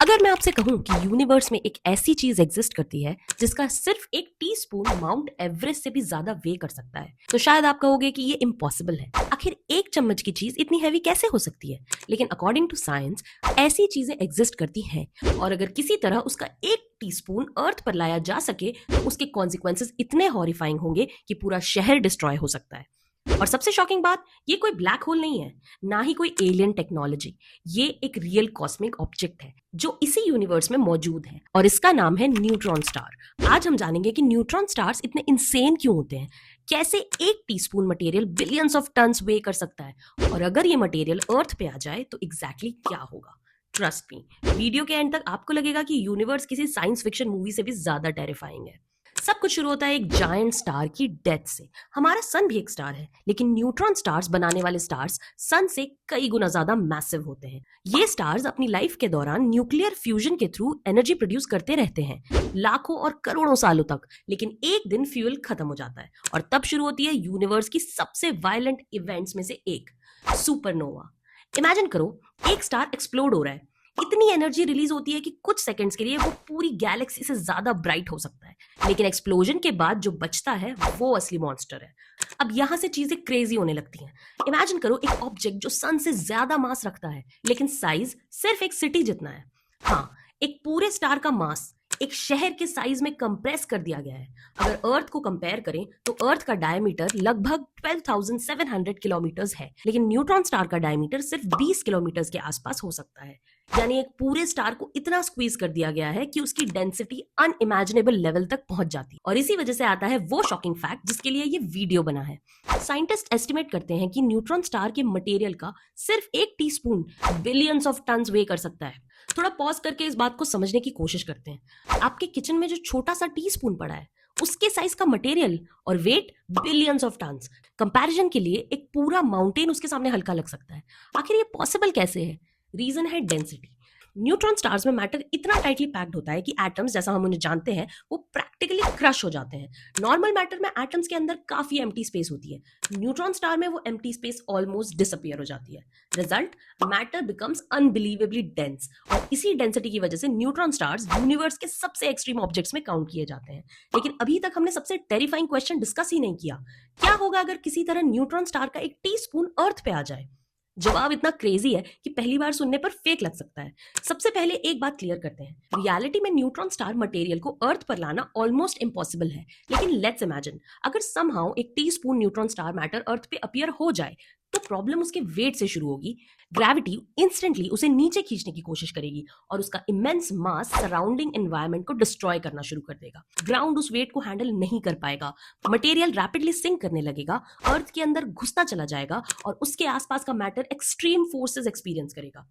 अगर मैं आपसे कहूं कि यूनिवर्स में एक ऐसी चीज एग्जिस्ट करती है जिसका सिर्फ एक टीस्पून माउंट एवरेस्ट से भी ज्यादा वे कर सकता है, तो शायद आप कहोगे कि ये इम्पॉसिबल है। आखिर एक चम्मच की चीज इतनी हैवी कैसे हो सकती है? लेकिन अकॉर्डिंग टू साइंस ऐसी चीजें एग्जिस्ट करती हैं, और अगर किसी तरह उसका एक टीस्पून अर्थ पर लाया जा सके तो उसके कॉन्सिक्वेंसेस इतने हॉरिफाइंग होंगे कि पूरा शहर डिस्ट्रॉय हो सकता है। और सबसे शॉकिंग बात, ये कोई ब्लैक होल नहीं है, ना ही कोई एलियन टेक्नोलॉजी। ये एक रियल कॉस्मिक ऑब्जेक्ट है जो इसी यूनिवर्स में मौजूद है, और इसका नाम है न्यूट्रॉन स्टार। आज हम जानेंगे कि न्यूट्रॉन स्टार्स इतने इंसेन क्यों होते हैं, कैसे एक teaspoon material billions of tons weigh कर सकता है, और अगर ये मटेरियल अर्थ पे आ जाए तो एग्जैक्टली क्या होगा। ट्रस्ट मी, वीडियो के एंड तक आपको लगेगा कि यूनिवर्स किसी साइंस फिक्शन मूवी से भी ज्यादा टेरिफाइंग है। सब कुछ शुरू होता है एक जायंट स्टार की डेथ से। हमारा सन भी एक स्टार है, लेकिन न्यूट्रॉन स्टार्स बनाने वाले स्टार्स सन से कई गुना ज्यादा मैसिव होते हैं। ये स्टार्स अपनी लाइफ के दौरान न्यूक्लियर फ्यूजन के थ्रू एनर्जी प्रोड्यूस करते रहते हैं, लाखों और करोड़ों सालों तक। लेकिन एक दिन फ्यूल खत्म हो जाता है, और तब शुरू होती है यूनिवर्स की सबसे वायलेंट इवेंट्स में से एक, सुपरनोवा। इमेजिन करो, एक स्टार एक्सप्लोड हो रहा है, इतनी एनर्जी रिलीज होती है कि कुछ सेकंड्स के लिए वो पूरी गैलेक्सी से ज्यादा ब्राइट हो सकता है। लेकिन एक्सप्लोजन के बाद जो बचता है वो असली मॉन्स्टर है। अब यहां से चीजें क्रेजी होने लगती हैं। इमेजिन करो एक ऑब्जेक्ट जो सन से ज्यादा मास रखता है, लेकिन साइज सिर्फ एक सिटी जितना है। हाँ, एक पूरे स्टार का मास एक शहर के साइज में कंप्रेस कर दिया गया है। अगर अर्थ को कंपेयर करें तो अर्थ का डायमीटर लगभग 12,700 किलोमीटर है, लेकिन न्यूट्रॉन स्टार का डायमीटर सिर्फ 20 किलोमीटर के आसपास हो सकता है। यानी एक पूरे स्टार को इतना स्क्वीज कर दिया गया है कि उसकी डेंसिटी अनइमेजिनेबल लेवल तक पहुंच जाती है। और इसी वजह से आता है वो शॉकिंग फैक्ट जिसके लिए ये वीडियो बना है। साइंटिस्ट एस्टिमेट करते हैं कि न्यूट्रॉन स्टार के मटेरियल का सिर्फ एक teaspoon billions of tons weigh कर सकता है। थोड़ा पॉज करके इस बात को समझने की कोशिश करते हैं। आपके किचन में जो छोटा सा टीस्पून पड़ा है, उसके साइज का मटेरियल और weight billions of tons. Comparison के लिए एक पूरा माउंटेन उसके सामने हल्का लग सकता है। आखिर ये पॉसिबल कैसे है? रीजन है डेंसिटी। न्यूट्रॉन स्टार्स में मैटर इतना टाइटली पैक्ड होता है कि एटम्स, जैसा हम उन्हें जानते हैं, वो प्रैक्टिकली क्रश हो जाते हैं। नॉर्मल मैटर में एटम्स के अंदर काफी एम्प्टी स्पेस होती है, न्यूट्रॉन स्टार में वो एम्प्टी स्पेस ऑलमोस्ट डिसअपियर हो जाती है। Result, matter becomes unbelievably dense, और इसी डेंसिटी की वजह से न्यूट्रॉन स्टार्स यूनिवर्स के सबसे एक्सट्रीम ऑब्जेक्ट्स में काउंट किए जाते हैं। लेकिन अभी तक हमने सबसे टेरिफाइंग क्वेश्चन डिस्कस ही नहीं किया। क्या होगा अगर किसी तरह न्यूट्रॉन स्टार का एक टीस्पून अर्थ पे आ जाए? जवाब इतना क्रेजी है कि पहली बार सुनने पर फेक लग सकता है। सबसे पहले एक बात क्लियर करते हैं, रियलिटी में न्यूट्रॉन स्टार मटेरियल को अर्थ पर लाना ऑलमोस्ट इम्पॉसिबल है। लेकिन लेट्स इमेजिन, अगर समहाउ एक टीस्पून न्यूट्रॉन स्टार मैटर अर्थ पे अपीयर हो जाए, तो प्रॉब्लम उसके वेट से शुरू होगी। ग्रेविटी इंस्टेंटली उसे नीचे खींचने की कोशिश करेगी, और उसका इमेंस मास सराउंडिंग एनवायरनमेंट को डिस्ट्रॉय करना शुरू कर देगा। ग्राउंड उस वेट को हैंडल नहीं कर पाएगा, मटेरियल रैपिडली सिंक करने लगेगा, अर्थ के अंदर घुसता चला जाएगा, और उसके आसपास का मैटर एक्सट्रीम फोर्सेस एक्सपीरियंस करेगा।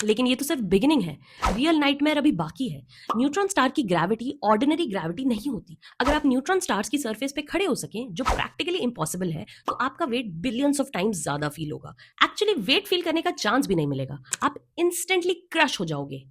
लेकिन ये तो सिर्फ बिगिनिंग है, रियल नाइटमेयर अभी बाकी है। न्यूट्रॉन स्टार की ग्रेविटी ऑर्डिनरी ग्रेविटी नहीं होती। अगर आप न्यूट्रॉन स्टार्स की सरफेस पे खड़े हो सकें, जो प्रैक्टिकली इम्पॉसिबल है, तो आपका वेट बिलियंस ऑफ टाइम्स ज्यादा फील होगा। एक्चुअली वेट फील करने का चांस भी नहीं मिलेगा, आप इंस्टेंटली क्रश हो जाओगे,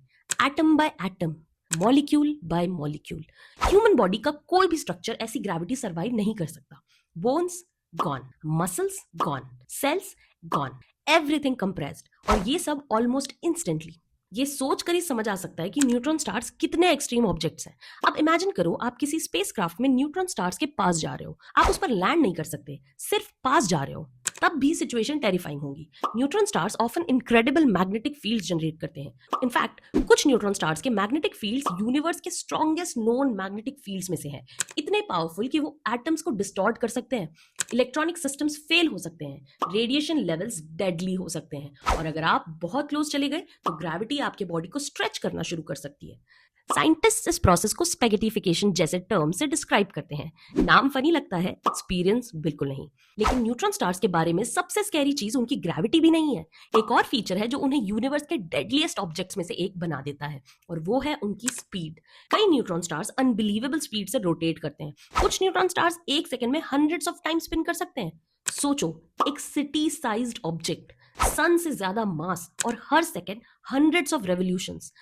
atom by atom, molecule by molecule. Human body का कोई भी स्ट्रक्चर ऐसी ग्रेविटी सर्वाइव नहीं कर सकता। Bones gone, muscles gone, cells gone, everything compressed, और ये सब ऑलमोस्ट इंस्टेंटली। ये सोच कर ही समझ आ सकता है कि न्यूट्रॉन स्टार्स कितने एक्सट्रीम ऑब्जेक्ट्स हैं। अब इमेजिन करो, आप किसी स्पेसक्राफ्ट में न्यूट्रॉन स्टार्स के पास जा रहे हो। आप उस पर लैंड नहीं कर सकते, सिर्फ पास जा रहे हो, तब भी सिचुएशन टेरिफाइंग होगी। Neutron stars often incredible magnetic fields generate करते हैं। इनफैक्ट कुछ न्यूट्रॉन स्टार्स के मैग्नेटिक फील्ड्स यूनिवर्स के स्ट्रॉन्गेस्ट नोन मैग्नेटिक फील्ड्स में से हैं। इतने पावरफुल कि वो एटम्स को डिस्टॉर्ट कर सकते हैं, इलेक्ट्रॉनिक सिस्टम्स फेल हो सकते हैं, रेडिएशन लेवल्स डेडली हो सकते हैं, और अगर आप बहुत क्लोज चले गए तो ग्रेविटी आपके बॉडी को स्ट्रेच करना शुरू कर सकती है। साइंटिस्ट इस प्रोसेस को स्पेगेटिफिकेशन जैसे टर्म से डिस्क्राइब करते हैं। नाम फनी लगता है, एक्सपीरियंस बिल्कुल नहीं। लेकिन न्यूट्रॉन स्टार्स के बारे में सबसे स्कैरी चीज उनकी ग्रेविटी भी नहीं है। एक और फीचर है जो उन्हें यूनिवर्स के डेडलीस्ट ऑब्जेक्ट्स में से एक बना देता है, और वो है उनकी स्पीड। कई न्यूट्रॉन स्टार्स अनबिलीवेबल स्पीड से रोटेट करते हैं। कुछ न्यूट्रॉन स्टार्स एक सेकंड में हंड्रेड्स ऑफ टाइम स्पिन कर सकते हैं। सोचो, एक सिटी साइज्ड ऑब्जेक्ट, सन से ज्यादा मास, और हर सेकंड हंड्रेड्स ऑफ रेवोल्यूशंस।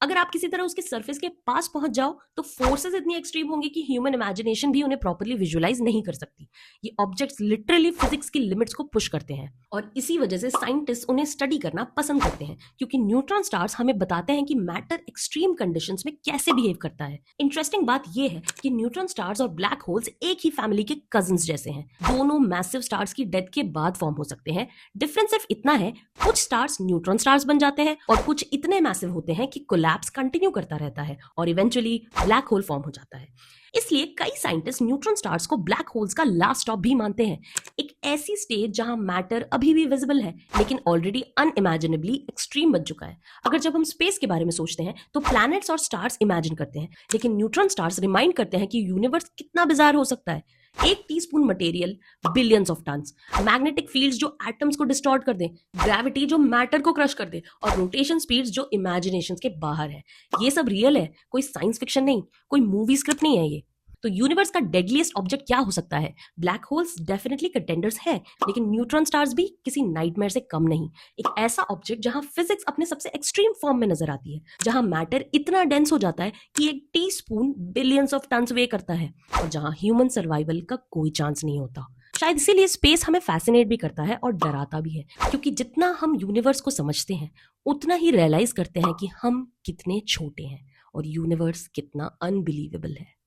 अगर आप किसी तरह उसके सरफेस के पास पहुंच जाओ तो फोर्सेस इतनी एक्सट्रीम होंगी कि ह्यूमन इमेजिनेशन भी उन्हें प्रॉपर्ली विजुअलाइज नहीं कर सकती। ये ऑब्जेक्ट्स लिटरली फिजिक्स की लिमिट्स को पुश करते हैं और इसी वजह से साइंटिस्ट उन्हें स्टडी करना पसंद करते हैं, क्योंकि न्यूट्रॉन स्टार्स हमें बताते हैं कि मैटर एक्सट्रीम कंडीशंस में कैसे बिहेव करता है। इंटरेस्टिंग बात यह है कि न्यूट्रॉन स्टार्स और ब्लैक होल्स एक ही फैमिली के कजिन्स जैसे हैं। दोनों मैसिव स्टार्स की डेथ के बाद फॉर्म हो सकते हैं। डिफरेंस सिर्फ इतना है, कुछ स्टार्स न्यूट्रॉन स्टार्स बन जाते हैं और कुछ इतने मैसिव होते हैं कि कोलैप्स कंटिन्यू करता रहता है और इवेंचुअली ब्लैक होल फॉर्म हो जाता है। इसलिए कई साइंटिस्ट न्यूट्रॉन स्टार्स को ब्लैक होल्स का लास्ट स्टॉप भी मानते हैं, एक ऐसी स्टेज जहां मैटर अभी भी विजिबल है लेकिन ऑलरेडी अनइमेजिनेबली एक्सट्रीम बन चुका है। अगर जब हम स्पेस के बारे में सोचते हैं तो प्लैनेट्स और स्टार्स इमेजिन करते हैं, लेकिन न्यूट्रॉन स्टार्स रिमाइंड करते हैं कि यूनिवर्स कितना बिजार हो सकता है। एक teaspoon material, billions of tons, magnetic fields जो एटम्स को डिस्टॉर्ट कर दे, ग्रेविटी जो मैटर को क्रश कर दे और रोटेशन स्पीड्स जो इमेजिनेशन के बाहर है। ये सब रियल है, कोई साइंस फिक्शन नहीं, कोई मूवी स्क्रिप्ट नहीं है ये। तो यूनिवर्स का डेडलीस्ट ऑब्जेक्ट क्या हो सकता है? ब्लैक होल्स डेफिनेटली कंटेंडर्स है, लेकिन न्यूट्रॉन स्टार्स भी किसी नाइटमेयर से कम नहीं। एक ऐसा ऑब्जेक्ट जहां फिजिक्स अपने सबसे एक्सट्रीम फॉर्म में नजर आती है, जहां मैटर इतना डेंस हो जाता है कि एक टीस्पून बिलियंस ऑफ टन्स वे करता है और जहां ह्यूमन सर्वाइवल का कोई चांस नहीं होता। शायद इसीलिए स्पेस हमें फैसिनेट भी करता है और डराता भी है, क्योंकि जितना हम यूनिवर्स को समझते हैं उतना ही रियलाइज करते हैं कि हम कितने छोटे हैं और यूनिवर्स कितना अनबिलीवेबल है।